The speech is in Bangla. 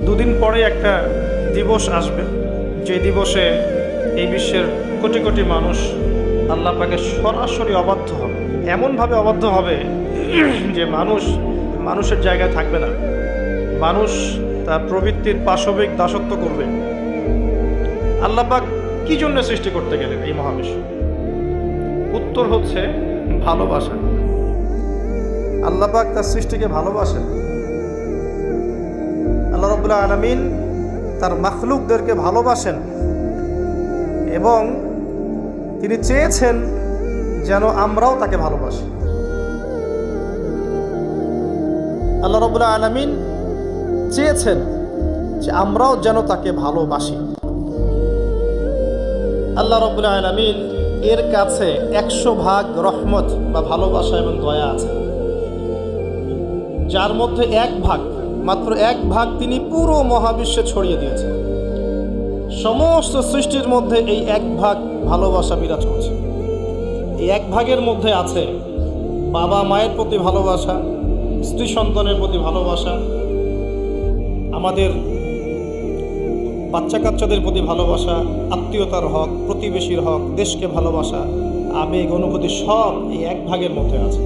দুদিন পরে একটা দিবস আসবে, যে দিবসে এই বিশ্বের কোটি কোটি মানুষ আল্লাহ পাকে সরাসরি অবাধ্য হবে, এমনভাবে অবাধ্য হবে যে মানুষের জায়গায় থাকবে না। মানুষ তার প্রবৃত্তির পাশবিক দাসত্ব করবে। আল্লাহ পাক কি জন্য সৃষ্টি করতে গেলেন এই মহাবিশ্ব? উত্তর হচ্ছে ভালোবাসা। আল্লাহ পাক তার সৃষ্টিকে ভালোবাসেন। আল্লাহ রাব্বুল আলামিন তার মাখলুকদেরকে ভালোবাসেন এবং তিনি চেয়েছেন যেন আমরাও তাকে ভালোবাসি। আল্লাহ রাব্বুল আলামিন চেয়েছেন যে আমরাও যেন তাকে ভালোবাসি। আল্লাহ রাব্বুল আলামিন এর কাছে 100 ভাগ রহমত বা ভালোবাসা এবং দয়া আছে, যার মধ্যে 1 ভাগ, মাত্র 1 ভাগ তিনি পুরো মহাবিশ্বে ছড়িয়ে দিয়েছেন। সমস্ত সৃষ্টির মধ্যে এই 1 ভাগ ভালোবাসা বিরাজ করছে। এই 1 ভাগের মধ্যে আছে বাবা মায়ের প্রতি ভালোবাসা, স্ত্রী সন্তানের প্রতি ভালোবাসা, আমাদের বাচ্চা কাচ্চাদের প্রতি ভালোবাসা, আত্মীয়তার হক, প্রতিবেশীর হক, দেশকে ভালোবাসা, আবেগ অনুভূতি সব এই 1 ভাগের মধ্যে আছে।